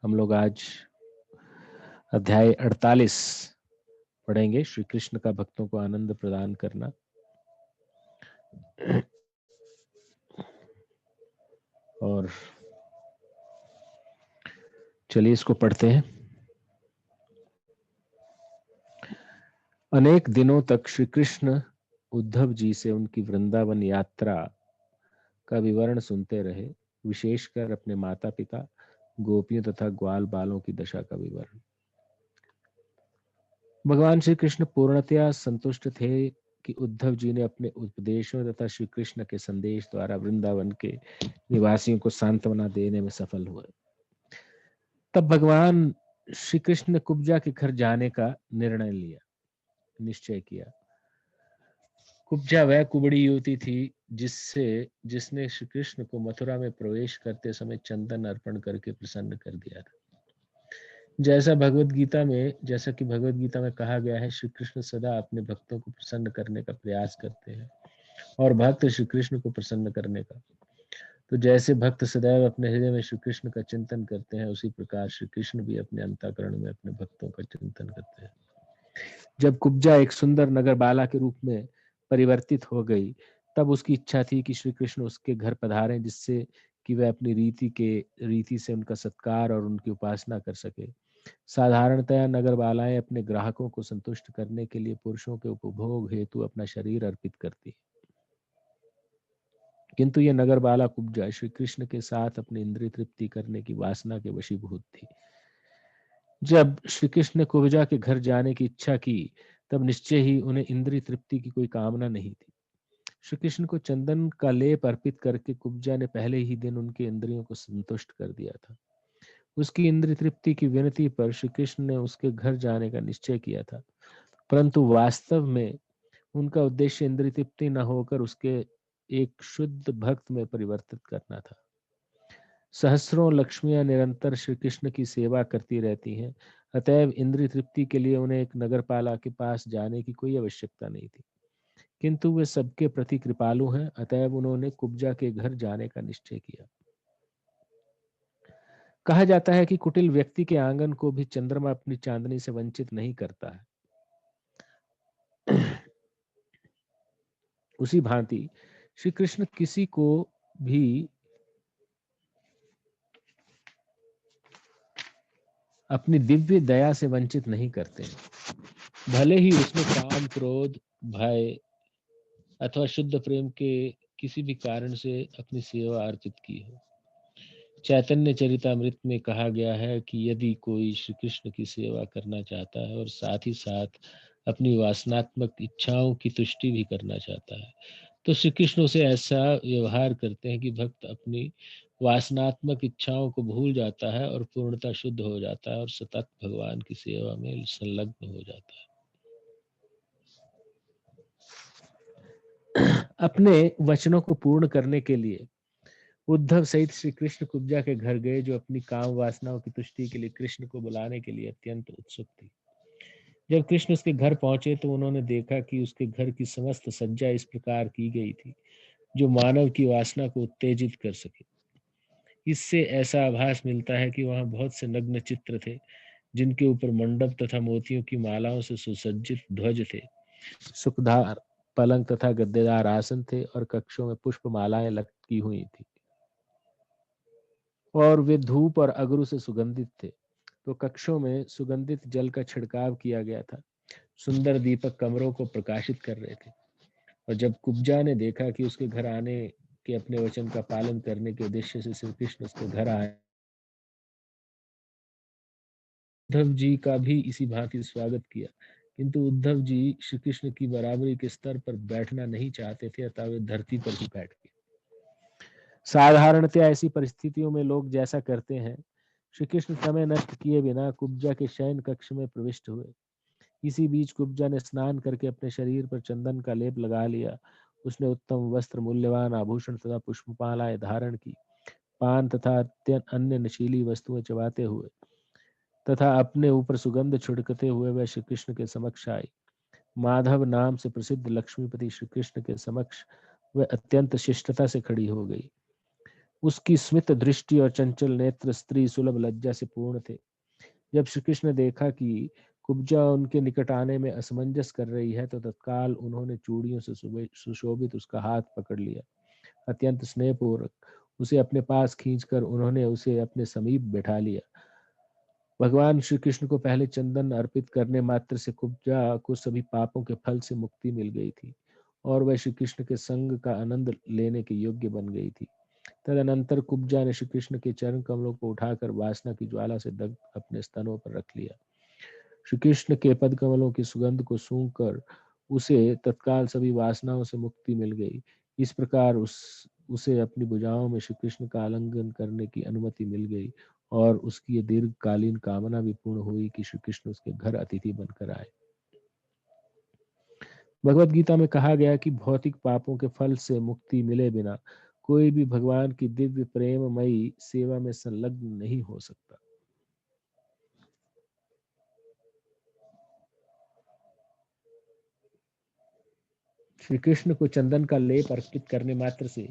हम लोग आज अध्याय 48 पढ़ेंगे, श्री कृष्ण का भक्तों को आनंद प्रदान करना। और चलिए इसको पढ़ते हैं। अनेक दिनों तक श्री कृष्ण उद्धव जी से उनकी वृंदावन यात्रा का विवरण सुनते रहे, विशेषकर अपने माता पिता, गोपियों तथा ग्वाल बालों की दशा का विवरण। भगवान श्री कृष्ण पूर्णतया संतुष्ट थे कि उद्धव जी ने अपने उपदेशों तथा श्री कृष्ण के संदेश द्वारा वृंदावन के निवासियों को सांत्वना देने में सफल हुए। तब भगवान श्री कृष्ण ने कुब्जा के घर जाने का निश्चय किया। कुब्जा वह कुबड़ी युवती थी जिसने श्री कृष्ण को मथुरा में प्रवेश करते समय चंदन अर्पण करके प्रसन्न कर दिया था। जैसा कि भगवत गीता में कहा गया है, श्री कृष्ण सदा अपने भक्तों को प्रसन्न करने का प्रयास करते हैं और भक्त श्री कृष्ण को प्रसन्न करने का। तो जैसे भक्त सदैव अपने हृदय में श्री कृष्ण का चिंतन करते हैं, उसी प्रकार श्री कृष्ण भी अपने अंतःकरण में अपने भक्तों का चिंतन करते हैं। जब कुब्जा एक सुंदर नगर बाला के रूप में परिवर्तित हो गई, तब उसकी इच्छा थी कि श्री कृष्ण उसके घर पधारें, जिससे कि वह अपनी रीति से उनका सत्कार और उनकी उपासना कर सके। साधारणतया नगर बालाएं अपने ग्राहकों को संतुष्ट करने के लिए पुरुषों के उपभोग हेतु अपना शरीर अर्पित करती, किंतु यह नगर बाला कुब्जा श्री कृष्ण के साथ अपनी इंद्रिय तृप्ति करने की वासना के वशीभूत थी। जब श्री कृष्ण ने कुब्जा के घर जाने की इच्छा की, तब निश्चय ही उन्हें इंद्रिय तृप्ति की कोई कामना नहीं थी। श्री कृष्ण को चंदन का लेप अर्पित करके कुब्जा ने पहले ही दिन उनके इंद्रियों को संतुष्ट कर दिया था। उसकी इंद्रिय तृप्ति की विनती पर श्री कृष्ण ने उसके घर जाने का निश्चय किया था, परंतु वास्तव में उनका उद्देश्य इंद्रिय तृप्ति न होकर उसके एक शुद्ध भक्त में परिवर्तित करना था। सहस्रों लक्ष्मियां निरंतर श्री कृष्ण की सेवा करती रहती हैं, अतएव इंद्रिय तृप्ति के लिए उन्हें एक नगरपाला के पास जाने की कोई आवश्यकता नहीं थी। किंतु वे सबके प्रति कृपालु हैं, अतएव उन्होंने कुब्जा के घर जाने का निश्चय किया। कहा जाता है कि कुटिल व्यक्ति के आंगन को भी चंद्रमा अपनी चांदनी से वंचित नहीं करता है। उसी भांति श्री कृष्ण किसी को भी अपनी दिव्य दया से वंचित नहीं करते, भले ही उसने काम, क्रोध, भय अथवा शुद्ध प्रेम के किसी भी कारण से अपनी सेवा अर्पित की हो। चैतन्य चरितामृत में कहा गया है कि यदि कोई श्री कृष्ण की सेवा करना चाहता है और साथ ही साथ अपनी वासनात्मक इच्छाओं की तुष्टि भी करना चाहता है, तो श्री कृष्ण उसे ऐसा व्यवहार करते हैं कि भक्त अपनी वासनात्मक इच्छाओं को भूल जाता है और पूर्णतः शुद्ध हो जाता है और सतत भगवान की सेवा में संलग्न हो जाता है। अपने वचनों को पूर्ण करने के लिए उद्धव सहित श्री कृष्ण कुब्जा के घर गए, जो अपनी काम वासनाओं की तुष्टि के लिए कृष्ण को बुलाने के लिए अत्यंत उत्सुक थी। जब कृष्ण उसके घर पहुंचे तो उन्होंने देखा कि उसके घर की समस्त सज्जा इस प्रकार की गई थी जो मानव की वासना को उत्तेजित कर सके। इससे ऐसा आभास मिलता है कि वहां बहुत से नग्न चित्र थे, जिनके ऊपर मंडप तथा मोतियों की मालाओं से सुसज्जित ध्वज थे। सुखदार पलंग तथा गद्देदार आसन थे और कक्षों में पुष्प मालाएं लटकी हुई थी और वे धूप और अगरू से सुगंधित थे। तो कक्षों में सुगंधित जल का छिड़काव किया गया था। सुंदर दीपक कमरों को प्रकाशित कर रहे थे। और जब कुब्जा ने देखा कि उसके घर आने के अपने वचन का पालन करने के उद्देश्य से श्री कृष्ण उसके घर आए, उद्धव जी का भी इसी भांति स्वागत किया, किंतु उद्धव जी श्री कृष्ण की बराबरी के स्तर पर बैठना नहीं चाहते थे, अतः वे धरती पर ही बैठ गए। साधारणतया ऐसी परिस्थितियों में लोग जैसा करते हैं। श्री कृष्ण समय नष्ट किए बिना कुब्जा के शयन कक्ष में प्रविष्ट हुए। इसी बीच कुब्जा ने स्नान करके अपने शरीर पर चंदन का लेप लगा लिया। उसने उत्तम वस्त्र, मूल्यवान आभूषण तथा पुष्पमालाएं धारण की। पान तथा अन्य नशीली वस्तुएं चबाते हुए तथा अपने ऊपर सुगंध छिड़कते हुए वह श्री कृष्ण के समक्ष आई। माधव नाम से प्रसिद्ध लक्ष्मीपति श्री कृष्ण के समक्ष वह अत्यंत शिष्टता से खड़ी हो गई। उसकी स्मित दृष्टि और चंचल नेत्र स्त्री सुलभ लज्जा से पूर्ण थे। जब श्री कृष्ण ने देखा कि कुब्जा उनके निकट आने में असमंजस कर रही है तो तत्काल उन्होंने चूड़ियों से सुशोभित उसका हाथ पकड़ लिया। अत्यंत स्नेहपूर्वक उसे अपने पास खींचकर उन्होंने उसे अपने समीप बैठा लिया। भगवान श्री कृष्ण को पहले चंदन अर्पित करने मात्र से कुब्जा को सभी पापों के फल से मुक्ति मिल गई थी और वह श्री कृष्ण के संग का आनंद लेने के योग्य बन गई थी। तदनंतर कुब्जा ने श्री कृष्ण के चरण कमलों को उठाकर वासना की ज्वाला से दग्ध अपने स्तनों पर रख लिया। श्री कृष्ण के पद कमलों की सुगंध को सूंघकर उसे तत्काल सभी वासनाओं से मुक्ति मिल गई। इस प्रकार उसे अपनी भुजाओं में श्री कृष्ण का आलिंगन करने की अनुमति मिल गई और उसकी ये दीर्घकालीन कामना भी पूर्ण हुई कि श्री कृष्ण उसके घर अतिथि बनकर आए। भगवत गीता में कहा गया कि भौतिक पापों के फल से मुक्ति मिले बिना कोई भी भगवान की दिव्य प्रेममयी सेवा में संलग्न नहीं हो सकता। श्री कृष्ण को चंदन का लेप अर्पित करने मात्र से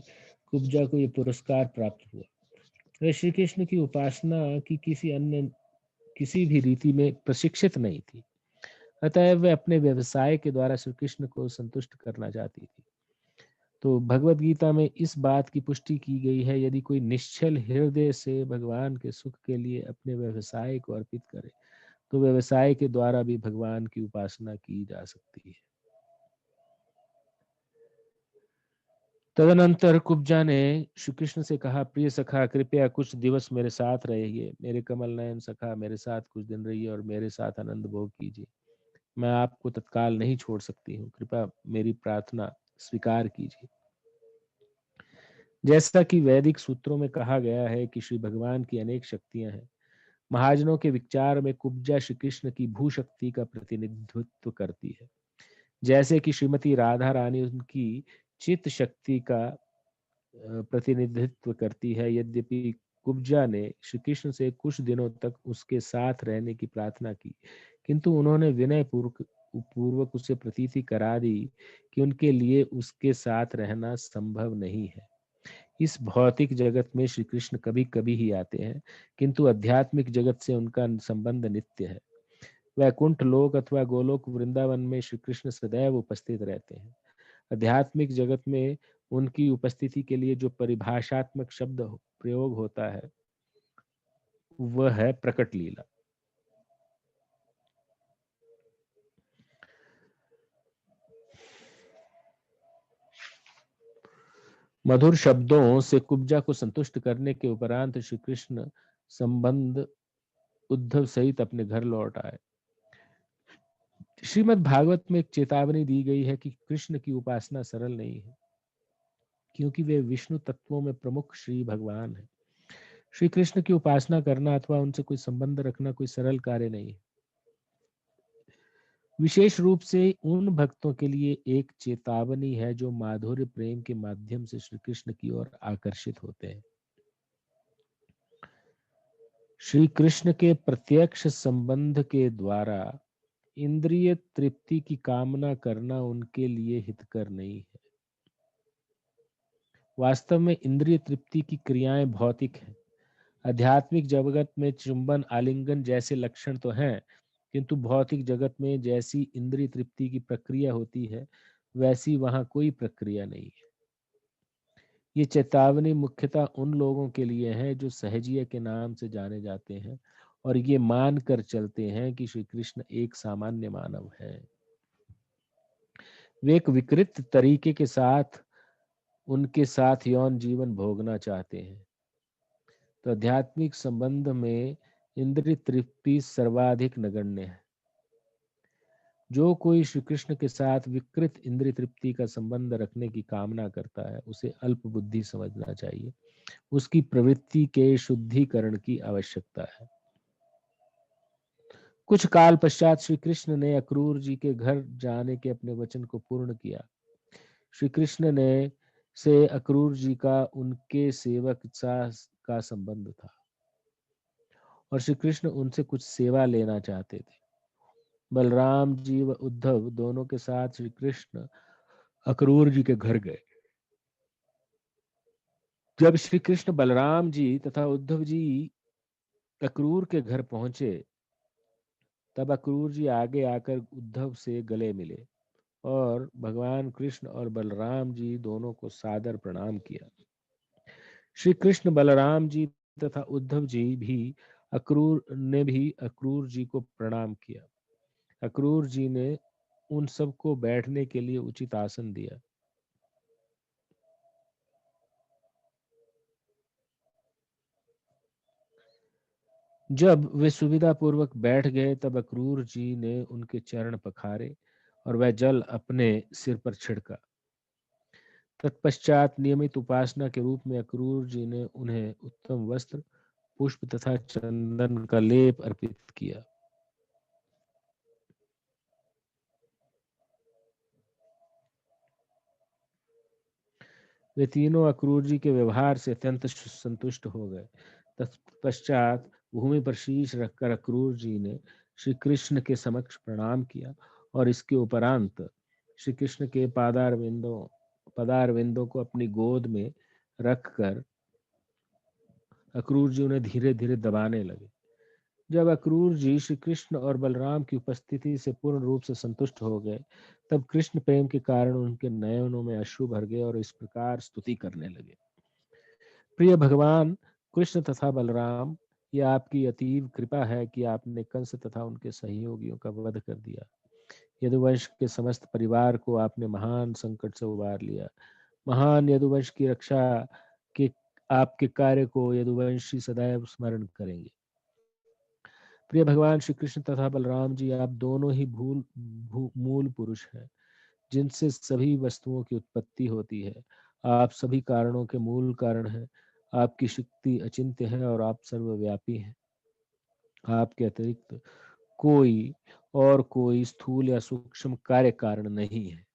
कुब्जा को यह पुरस्कार प्राप्त हुआ। वह श्री कृष्ण की उपासना की किसी भी रीति में प्रशिक्षित नहीं थी, अतः वह अपने व्यवसाय के द्वारा श्री कृष्ण को संतुष्ट करना चाहती थी। तो भगवत गीता में इस बात की पुष्टि की गई है, यदि कोई निश्चल हृदय से भगवान के सुख के लिए अपने व्यवसाय को अर्पित करे तो व्यवसाय के द्वारा भी भगवान की उपासना की जा सकती है। तदनंतर कुब्जा ने श्री कृष्ण से कहा, प्रिय सखा, कृपया कुछ दिवस मेरे साथ रहिए। मेरे कमल नयन सखा, मेरे साथ कुछ दिन रहिए और मेरे साथ आनंद भोग कीजिए। मैं आपको तत्काल नहीं छोड़ सकती हूँ, कृपया मेरी प्रार्थना स्वीकार कीजिए। जैसा कि वैदिक सूत्रों में कहा गया है कि श्री भगवान की अनेक शक्तियां हैं, महाजनों के विचार में कुब्जा श्री कृष्ण की भूशक्ति का प्रतिनिधित्व करती है। जैसे कि श्रीमती राधा रानी उनकी चित्त शक्ति का प्रतिनिधित्व करती है। यद्यपि कुब्जा ने श्री कृष्ण से कुछ दिनों तक उसके साथ रहने की प्रार्थना की, किंतु उन्होंने विनय पूर्वक उसे प्रतीति करा दी कि उनके लिए उसके साथ रहना संभव नहीं है। इस भौतिक जगत में श्री कृष्ण कभी कभी ही आते हैं, किंतु आध्यात्मिक जगत से उनका संबंध नित्य है। वैकुंठ लोक अथवा गोलोक वृंदावन में श्री कृष्ण सदैव उपस्थित रहते हैं। आध्यात्मिक जगत में उनकी उपस्थिति के लिए जो परिभाषात्मक शब्द प्रयोग होता है वह है प्रकट लीला। मधुर शब्दों से कुब्जा को संतुष्ट करने के उपरांत श्री कृष्ण संबंध उद्धव सहित अपने घर लौट आए। श्रीमद् भागवत में एक चेतावनी दी गई है कि कृष्ण की उपासना सरल नहीं है, क्योंकि वे विष्णु तत्वों में प्रमुख श्री भगवान है। श्री कृष्ण की उपासना करना अथवा उनसे कोई संबंध रखना कोई सरल कार्य नहीं है। विशेष रूप से उन भक्तों के लिए एक चेतावनी है जो माधुर्य प्रेम के माध्यम से श्री कृष्ण की ओर आकर्षित होते हैं। श्री कृष्ण के प्रत्यक्ष संबंध के द्वारा इंद्रिय तृप्ति की कामना करना उनके लिए हितकर नहीं है। वास्तव में इंद्रिय तृप्ति की क्रियाएं भौतिक हैं। आध्यात्मिक जगत में चुंबन आलिंगन जैसे लक्षण तो हैं, किंतु भौतिक जगत में जैसी इंद्रिय तृप्ति की प्रक्रिया होती है वैसी वहां कोई प्रक्रिया नहीं है। ये चेतावनी मुख्यतः उन लोगों के लिए है जो सहजिया के नाम से जाने जाते हैं और ये मान कर चलते हैं कि श्री कृष्ण एक सामान्य मानव है। वे एक विकृत तरीके के साथ उनके साथ यौन जीवन भोगना चाहते हैं। तो आध्यात्मिक संबंध में इंद्रिय तृप्ति सर्वाधिक नगण्य है। जो कोई श्री कृष्ण के साथ विकृत इंद्रिय तृप्ति का संबंध रखने की कामना करता है उसे अल्प बुद्धि समझना चाहिए। उसकी प्रवृत्ति के शुद्धिकरण की आवश्यकता है। कुछ काल पश्चात श्री कृष्ण ने अक्रूर जी के घर जाने के अपने वचन को पूर्ण किया। श्री कृष्ण ने से अक्रूर जी का उनके सेवक का संबंध था और श्री कृष्ण उनसे कुछ सेवा लेना चाहते थे। बलराम जी व उद्धव दोनों के साथ श्री कृष्ण अक्रूर जी के घर गए। जब श्री कृष्ण बलराम जी तथा उद्धव जी अक्रूर के घर पहुंचे, तब अक्रूर जी आगे आकर उद्धव से गले मिले और भगवान कृष्ण और बलराम जी दोनों को सादर प्रणाम किया। श्री कृष्ण बलराम जी तथा उद्धव जी भी अक्रूर जी को प्रणाम किया। अक्रूर जी ने उन सबको बैठने के लिए उचित आसन दिया। जब वे सुविधा पूर्वक बैठ गए, तब अक्रूर जी ने उनके चरण पखारे और वह जल अपने सिर पर छिड़का। तत्पश्चात नियमित उपासना के रूप में अक्रूर जी ने उन्हें उत्तम वस्त्र, पुष्प तथा चंदन का लेप अर्पित किया। वे तीनों अक्रूर जी के व्यवहार से अत्यंत संतुष्ट हो गए। तत्पश्चात भूमि पर शीश रखकर अक्रूर जी ने श्री कृष्ण के समक्ष प्रणाम किया और इसके उपरांत श्री कृष्ण के पदारविंदों को अपनी गोद में रखकर अक्रूर जी उन्हें धीरे धीरे दबाने लगे। जब अक्रूर जी श्री कृष्ण और बलराम की उपस्थिति से पूर्ण रूप से संतुष्ट हो गए, तब कृष्ण प्रेम के कारण उनके नयनों में अश्रु भर गए और इस प्रकार स्तुति करने लगे। प्रिय भगवान कृष्ण तथा बलराम, यह आपकी अतीव कृपा है कि आपने कंस तथा उनके सहयोगियों का वध कर दिया। यदुवंश के समस्त परिवार को आपने महान संकट से उबार लिया। महान यदुवंश की रक्षा के आपके कार्य को यदुवंशी सदैव स्मरण करेंगे। प्रिय भगवान श्री कृष्ण तथा बलराम जी, आप दोनों ही मूल पुरुष हैं, जिनसे सभी वस्तुओं की उत्पत्ति होती है। आप सभी कारणों के मूल कारण हैं। आपकी शक्ति अचिंत्य है और आप सर्वव्यापी हैं। आपके अतिरिक्त कोई स्थूल या सूक्ष्म कार्य कारण नहीं है।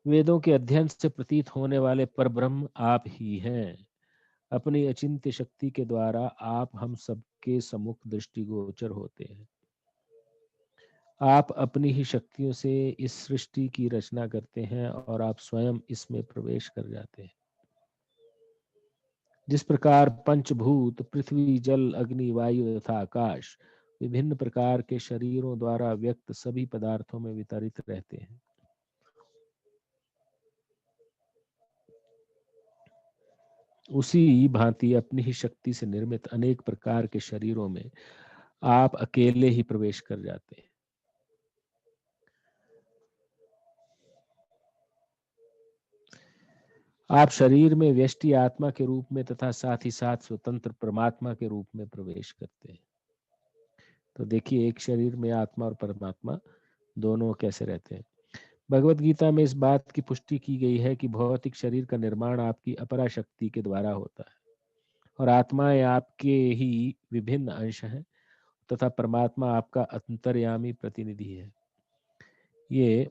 वेदों के अध्ययन से प्रतीत होने वाले परब्रह्म आप ही हैं। अपनी अचिंत्य शक्ति के द्वारा आप हम सबके सम्मुख दृष्टिगोचर होते हैं। आप अपनी ही शक्तियों से इस सृष्टि की रचना करते हैं और आप स्वयं इसमें प्रवेश कर जाते हैं। जिस प्रकार पंचभूत पृथ्वी, जल, अग्नि, वायु तथा आकाश विभिन्न प्रकार के शरीरों द्वारा व्यक्त सभी पदार्थों में वितरित रहते हैं, उसी भांति अपनी ही शक्ति से निर्मित अनेक प्रकार के शरीरों में आप अकेले ही प्रवेश कर जाते हैं। आप शरीर में व्यष्टि आत्मा के रूप में तथा साथ ही साथ स्वतंत्र परमात्मा के रूप में प्रवेश करते हैं। तो देखिए, एक शरीर में आत्मा और परमात्मा दोनों कैसे रहते हैं। भगवत गीता में इस बात की पुष्टि की गई है कि भौतिक शरीर का निर्माण आपकी अपरा शक्ति के द्वारा होता है और आत्माएं आपके ही विभिन्न अंश हैं तथा परमात्मा आपका अंतर्यामी प्रतिनिधि है। ये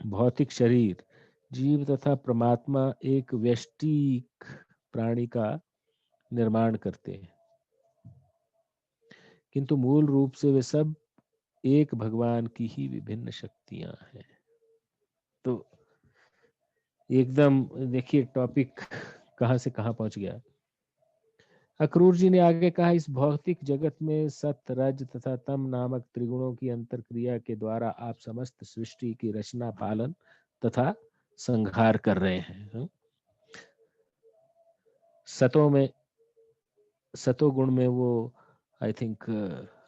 भौतिक शरीर, जीव तथा परमात्मा एक व्यष्टिक प्राणी का निर्माण करते हैं, किंतु मूल रूप से वे सब एक भगवान की ही विभिन्न शक्तियां हैं। तो एकदम देखिए, टॉपिक कहां से कहां पहुंच गया। अक्रूर जी ने आगे कहा, इस भौतिक जगत में सत, रज तथा तम नामक त्रिगुणों की अंतरक्रिया के द्वारा आप समस्त सृष्टि की रचना, पालन तथा संहार कर रहे हैं। सतों में सतोगुण में वो आई थिंक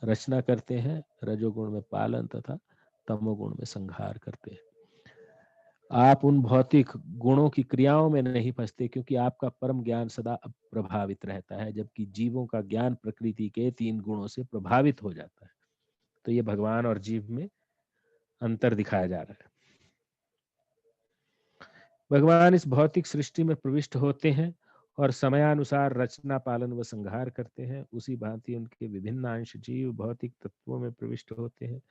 रचना करते हैं, रजोगुण में पालन तथा तमोगुण में संहार करते हैं। आप उन भौतिक गुणों की क्रियाओं में नहीं फंसते, क्योंकि आपका परम ज्ञान सदा प्रभावित रहता है, जबकि जीवों का ज्ञान प्रकृति के 3 गुणों से प्रभावित हो जाता है। तो ये भगवान और जीव में अंतर दिखाया जा रहा है। भगवान इस भौतिक सृष्टि में प्रविष्ट होते हैं और समयानुसार रचना, पालन व संहार करते हैं। उसी भांति उनके विभिन्न अंश जीव भौतिक तत्वों में प्रविष्ट होते हैं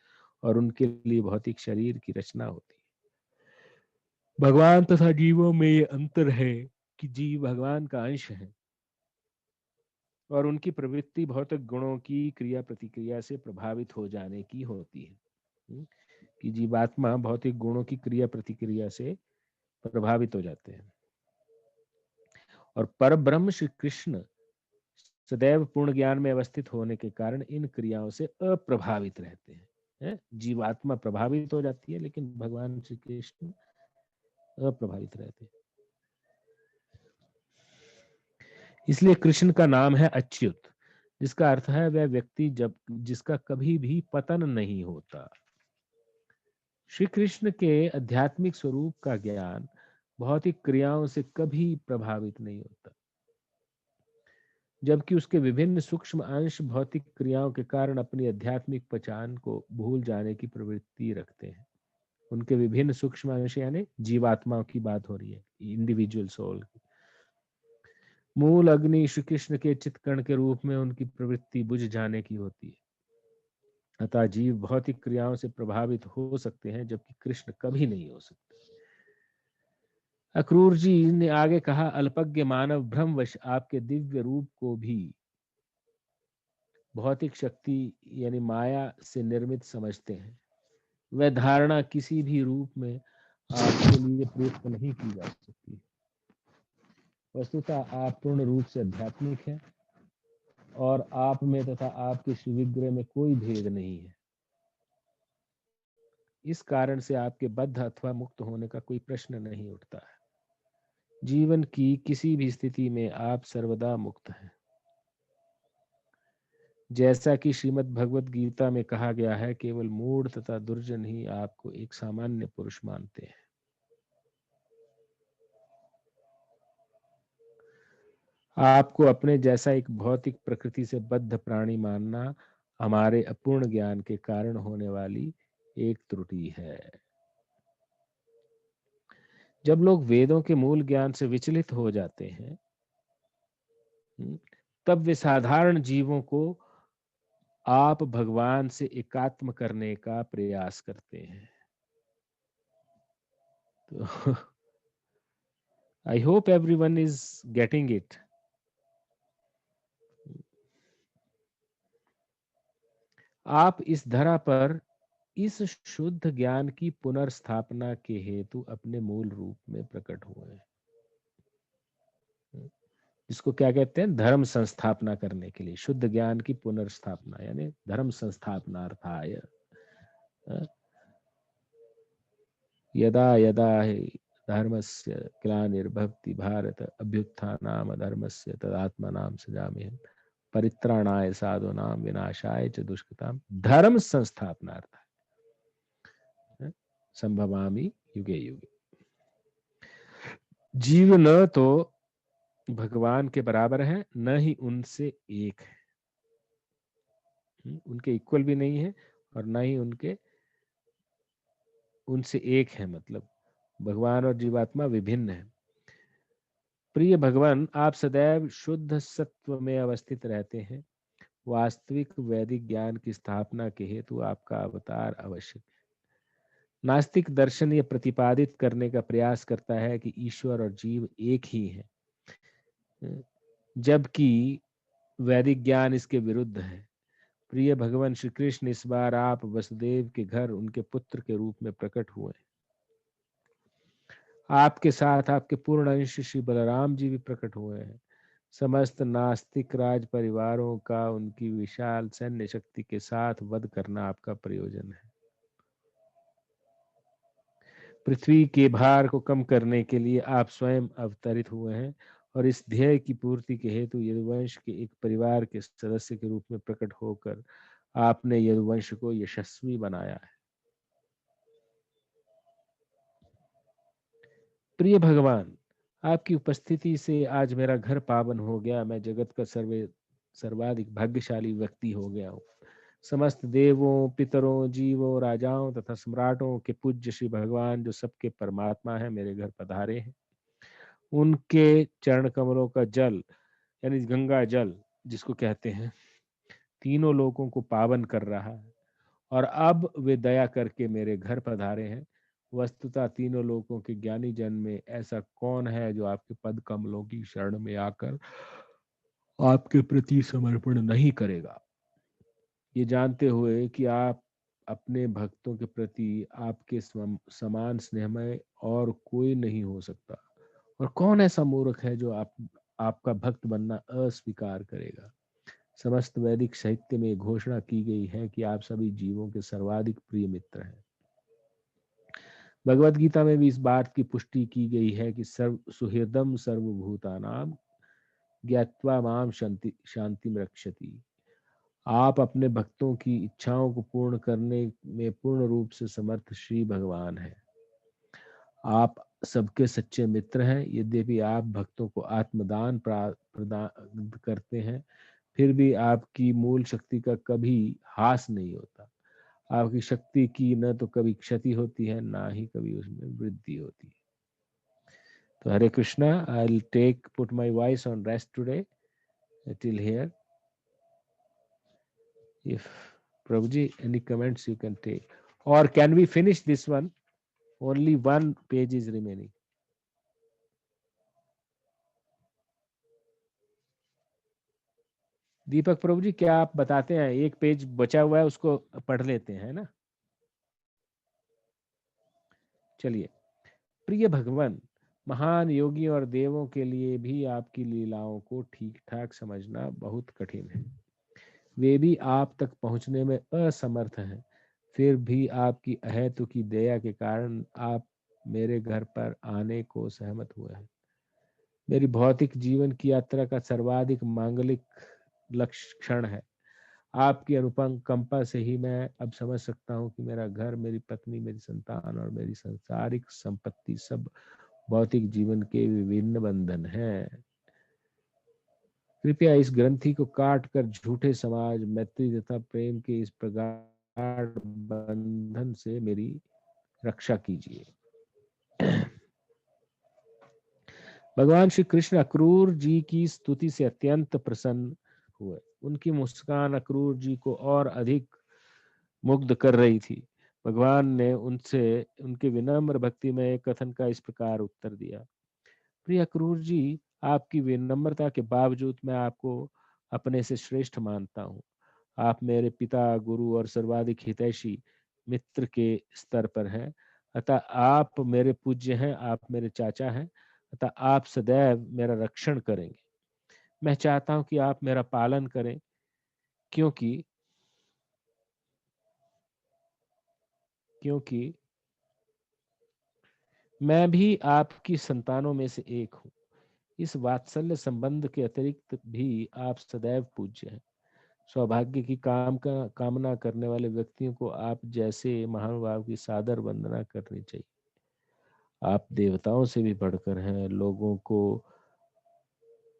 और उनके लिए भौतिक शरीर की रचना होती है। भगवान तथा जीवों में ये अंतर है कि जीव भगवान का अंश है और उनकी प्रवृत्ति भौतिक गुणों की क्रिया प्रतिक्रिया से प्रभावित हो जाने की होती है। कि जीवात्मा भौतिक गुणों की क्रिया प्रतिक्रिया से प्रभावित हो जाते हैं। और पर ब्रह्म श्री कृष्ण सदैव पूर्ण ज्ञान में अवस्थित होने के कारण इन क्रियाओं से अप्रभावित रहते हैं। जीवात्मा प्रभावित हो जाती है, लेकिन भगवान श्री कृष्ण अप्रभावित रहते हैं। इसलिए कृष्ण का नाम है अच्युत, जिसका अर्थ है वह व्यक्ति जिसका कभी भी पतन नहीं होता। श्री कृष्ण के आध्यात्मिक स्वरूप का ज्ञान भौतिक क्रियाओं से कभी प्रभावित नहीं होता, जबकि उसके विभिन्न सूक्ष्म अंश भौतिक क्रियाओं के कारण अपनी आध्यात्मिक पहचान को भूल जाने की प्रवृत्ति रखते हैं। उनके विभिन्न सूक्ष्म अंश यानी जीवात्माओं की बात हो रही है, इंडिविजुअल सोल की। मूल अग्नि श्री कृष्ण के चित्कर्ण के रूप में उनकी प्रवृत्ति बुझ जाने की होती है। अतः जीव भौतिक क्रियाओं से प्रभावित हो सकते हैं, जबकि कृष्ण कभी नहीं हो सकते। अक्रूर जी ने आगे कहा, अल्पज्ञ मानव भ्रमवश आपके दिव्य रूप को भी भौतिक शक्ति यानी माया से निर्मित समझते हैं। वह धारणा किसी भी रूप में आपके लिए प्रयुक्त नहीं की जा सकती। वस्तुतः आप पूर्ण रूप से आध्यात्मिक हैं और आप में तथा आपके श्री विग्रह में कोई भेद नहीं है। इस कारण से आपके बद्ध अथवा मुक्त होने का कोई प्रश्न नहीं उठता है। जीवन की किसी भी स्थिति में आप सर्वदा मुक्त हैं। जैसा कि श्रीमद् भगवत गीता में कहा गया है, केवल मूढ़ तथा दुर्जन ही आपको एक सामान्य पुरुष मानते हैं। आपको अपने जैसा एक भौतिक प्रकृति से बद्ध प्राणी मानना हमारे अपूर्ण ज्ञान के कारण होने वाली एक त्रुटि है। जब लोग वेदों के मूल ज्ञान से विचलित हो जाते हैं, तब वे साधारण जीवों को आप भगवान से एकात्म करने का प्रयास करते हैं। तो I hope everyone is getting it. आप इस धरा पर इस शुद्ध ज्ञान की पुनर्स्थापना के हेतु अपने मूल रूप में प्रकट हुए हैं, इसको क्या कहते हैं? धर्म संस्थापना करने के लिए शुद्ध ज्ञान की पुनर्स्थापना यानी धर्म संस्थापनार्थाय। यदा यदा हि धर्मस्य ग्लानिर्भवति भारत अभ्युत्थानाम धर्मस्य तदात्मनां सृजाम्यहम् परित्राणाय साधूनां विनाशाय च दुष्कृताम् धर्म संस्थापनार्थाय संभवामि युगे युगे। जीव न तो भगवान के बराबर है, न ही उनसे एक है, उनके इक्वल भी नहीं है और न ही उनसे एक है। मतलब भगवान और जीवात्मा विभिन्न है। प्रिय भगवान, आप सदैव शुद्ध सत्व में अवस्थित रहते हैं। वास्तविक वैदिक ज्ञान की स्थापना के हेतु आपका अवतार आवश्यक है। नास्तिक दर्शन ये प्रतिपादित करने का प्रयास करता है कि ईश्वर और जीव एक ही है, जबकि वैदिक ज्ञान इसके विरुद्ध है। प्रिय भगवान श्री कृष्ण, इस बार आप वसुदेव के घर उनके पुत्र के रूप में प्रकट हुए। आपके साथ आपके पूर्ण अंश श्री बलराम जी भी प्रकट हुए हैं। समस्त नास्तिक राज परिवारों का उनकी विशाल सैन्य शक्ति के साथ वध करना आपका प्रयोजन है। पृथ्वी के भार को कम करने के लिए आप स्वयं अवतरित हुए हैं और इस ध्येय की पूर्ति के हेतु यदुवंश के एक परिवार के सदस्य के रूप में प्रकट होकर आपने यदुवंश को यशस्वी बनाया है। प्रिय भगवान, आपकी उपस्थिति से आज मेरा घर पावन हो गया। मैं जगत का सर्वाधिक भाग्यशाली व्यक्ति हो गया हूँ। समस्त देवों, पितरों, जीवों, राजाओं तथा सम्राटों के पूज्य श्री भगवान जो सबके परमात्मा है, मेरे घर पधारे हैं। उनके चरण कमलों का जल यानी गंगा जल जिसको कहते हैं, तीनों लोगों को पावन कर रहा है और अब वे दया करके मेरे घर पधारे हैं। वस्तुतः तीनों लोगों के ज्ञानी जन में ऐसा कौन है जो आपके पद कमलों की शरण में आकर आपके प्रति समर्पण नहीं करेगा, ये जानते हुए कि आप अपने भक्तों के प्रति आपके समान स्नेहमय और कोई नहीं हो सकता। और कौन ऐसा मूर्ख है जो आपका भक्त बनना अस्वीकार करेगा। समस्त वैदिक साहित्य में घोषणा की गई है कि आप सभी जीवों के सर्वाधिक प्रिय मित्र हैं। भगवत गीता में भी इस बात की पुष्टि की गई है कि सर्व सुहृदम सर्वभूतानाम ज्ञात्वा माम शांतिम रक्षति। आप अपने भक्तों की इच्छाओं को पूर्ण करने में पूर्ण रूप से समर्थ श्री भगवान हैं। आप सबके सच्चे मित्र हैं। यद्यपि आप भक्तों को आत्मदान प्रदान करते हैं, फिर भी आपकी मूल शक्ति का कभी हास नहीं होता। आपकी शक्ति की न तो कभी क्षति होती है, ना ही कभी उसमें वृद्धि होती है। तो Hare Krishna, I will put my voice on rest today till here. If Prabhuji, any comments you can take, or can we finish this one? Only one page is remaining. दीपक प्रभु जी, क्या आप बताते हैं? एक पेज बचा हुआ है, उसको पढ़ लेते हैं, है ना? चलिए। प्रिय भगवान, महान योगी और देवों के लिए भी आपकी लीलाओं को ठीक ठाक समझना बहुत कठिन है। वे भी आप तक पहुंचने में असमर्थ हैं। फिर भी आपकी अहेतुकी दया के कारण आप मेरे घर पर आने को सहमत हुए हैं। मेरी भौतिक जीवन की यात्रा का सर्वाधिक मांगलिक लक्ष्य क्षण है। आपकी अनुकंपा से ही मैं अब समझ सकता हूँ कि मेरा घर, मेरी पत्नी, मेरी संतान और मेरी सांसारिक संपत्ति सब भौतिक जीवन के विभिन्न बंधन हैं। कृपया इस ग्रंथि को काट कर झूठे समाज, मैत्री तथा प्रेम के इस प्रगाढ़ बंधन से मेरी रक्षा कीजिए। भगवान श्री कृष्ण अक्रूर जी की स्तुति से अत्यंत प्रसन्न हुए। उनकी मुस्कान अक्रूर जी को और अधिक मुग्ध कर रही थी। भगवान ने उनसे उनके विनम्र भक्तिमय कथन का इस प्रकार उत्तर दिया। प्रिय अक्रूर जी, आपकी विनम्रता के बावजूद मैं आपको अपने से श्रेष्ठ मानता हूँ। आप मेरे पिता, गुरु और सर्वाधिक हितैषी मित्र के स्तर पर हैं। अतः आप मेरे पूज्य हैं, आप मेरे चाचा हैं। अतः आप सदैव मेरा रक्षण करेंगे। मैं चाहता हूं कि आप मेरा पालन करें, क्योंकि क्योंकि मैं भी आपकी संतानों में से एक हूँ। इस वात्सल्य संबंध के अतिरिक्त भी आप सदैव पूज्य हैं। सौभाग्य की कामना करने वाले व्यक्तियों को आप जैसे महानुभाव की सादर वंदना करनी चाहिए। आप देवताओं से भी बढ़कर हैं। लोगों को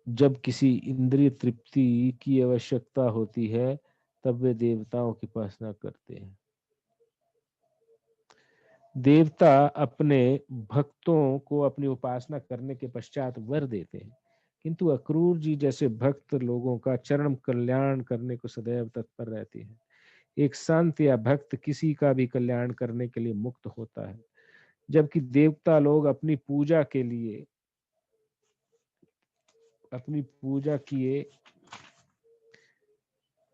जब किसी इंद्रिय तृप्ति की आवश्यकता होती है, तब वे देवताओं की उपासना करते हैं। देवता अपने भक्तों को अपनी उपासना करने के पश्चात वर देते हैं, किंतु अक्रूर जी जैसे भक्त लोगों का चरण कल्याण करने को सदैव तत्पर रहते हैं। एक संत या भक्त किसी का भी कल्याण करने के लिए मुक्त होता है, जबकि देवता लोग अपनी पूजा किए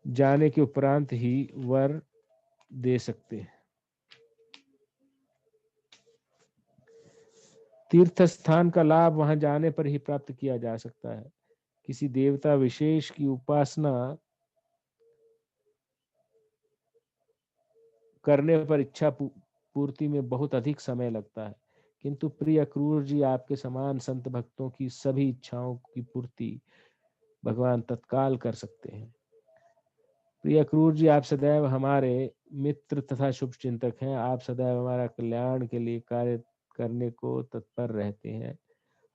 जाने के उपरांत ही वर दे सकते हैं। तीर्थ स्थान का लाभ वहां जाने पर ही प्राप्त किया जा सकता है। किसी देवता विशेष की उपासना करने पर इच्छा पूर्ति में बहुत अधिक समय लगता है, किंतु प्रिय अक्रूर जी, आपके समान संत भक्तों की सभी इच्छाओं की पूर्ति भगवान तत्काल कर सकते हैं। प्रिय अक्रूर जी, आप सदैव हमारे मित्र तथा शुभ चिंतक हैं। आप सदैव हमारा कल्याण के लिए कार्य करने को तत्पर रहते हैं।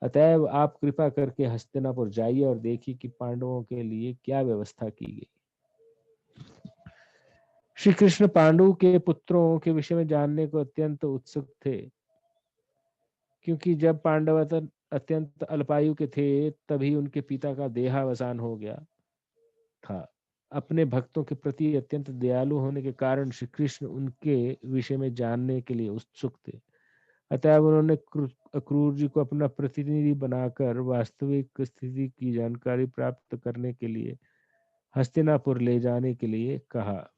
अतएव आप कृपा करके हस्तिनापुर जाइए और देखिए कि पांडवों के लिए क्या व्यवस्था की गई। श्री कृष्ण पांडु के पुत्रों के विषय में जानने को अत्यंत उत्सुक थे, क्योंकि जब पांडव अत्यंत अल्पायु के थे, तभी उनके पिता का देहावसान हो गया था। अपने भक्तों के प्रति अत्यंत दयालु होने के कारण श्री कृष्ण उनके विषय में जानने के लिए उत्सुक थे। अतः उन्होंने अक्रूर जी को अपना प्रतिनिधि बनाकर वास्तविक स्थिति की जानकारी प्राप्त करने के लिए हस्तिनापुर ले जाने के लिए कहा।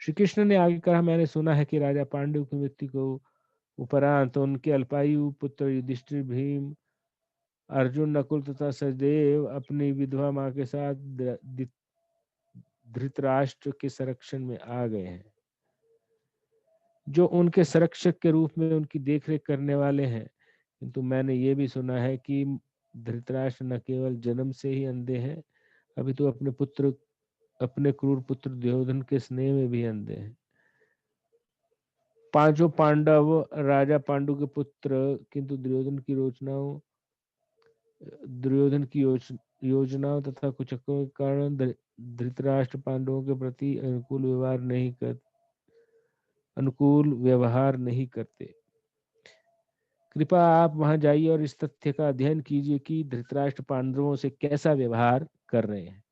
श्री कृष्ण ने आगे कहा, मैंने सुना है कि राजा पांडु की मृत्यु को उपरांत उनके अल्पायु पुत्र युधिष्ठिर, भीम अर्जुन, नकुल तथा सहदेव अपनी विधवा माँ के साथ धृतराष्ट्र के संरक्षण में आ गए हैं, जो उनके संरक्षक के रूप में उनकी देखरेख करने वाले हैं। किंतु मैंने ये भी सुना है कि धृतराष्ट्र न केवल जन्म से ही अंधे हैं, अभी तो अपने क्रूर पुत्र दुर्योधन के स्नेह में भी अंधे हैं। पांचों पांडव राजा पांडु के पुत्र, किंतु दुर्योधन की योजनाओं तथा कुचक्रों के कारण धृतराष्ट्र पांडवों के प्रति अनुकूल व्यवहार नहीं करते। कृपया आप वहां जाइए और इस तथ्य का अध्ययन कीजिए कि धृतराष्ट्र पांडवों से कैसा व्यवहार कर रहे हैं।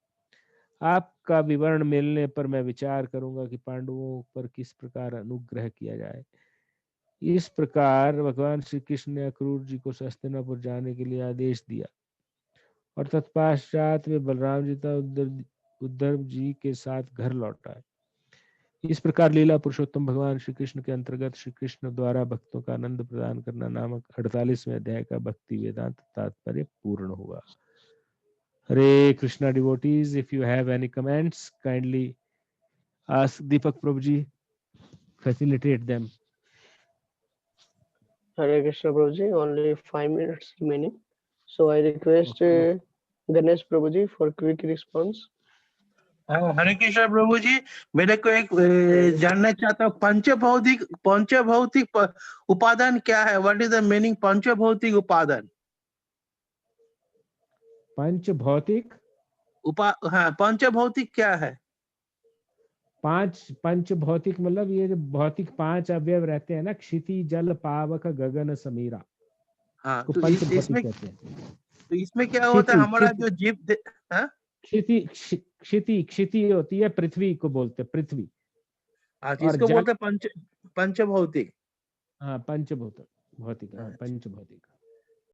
आपका विवरण मिलने पर मैं विचार करूंगा कि पांडवों पर किस प्रकार अनुग्रह किया जाए। इस प्रकार भगवान श्री कृष्ण ने अक्रूर जी को हस्तिनापुर जाने के लिए आदेश दिया और तत्पश्चात वे बलराम जी तथा उद्धव जी के साथ घर लौट आए। इस प्रकार लीला पुरुषोत्तम भगवान श्री कृष्ण के अंतर्गत श्री कृष्ण द्वारा भक्तों का आनंद प्रदान करना नामक 48वें अध्याय का भक्ति वेदांत तात्पर्य पूर्ण हुआ। हरे Krishna devotees, if you have any comments, kindly ask Deepak Prabhuji, facilitate them. Hare Krishna Prabhuji, only 5 minutes remaining. So I request Ganesh Prabhuji for quick response. हरे कृष्ण प्रभु जी, मेरे को एक जानना चाहता हूँ, पंचभौतिक उपादान क्या है? व्हाट इज द मीनिंग पंचभौतिक उपादान? पंचभौतिक हाँ, पंचभौतिक क्या है? पंचभौतिक मतलब ये जो भौतिक 5 अवयव रहते हैं ना, क्षिति जल पावक गगन समीरा, हाँ, तो इसमें कहते हैं। तो इसमें क्या होता है? हमारा जो जीव क्षिति होती है, पृथ्वी को बोलते हैं, पृथ्वी। इसको बोलते हैं पंचभौतिक। हाँ, पंचभौतिक, पंचभौतिक।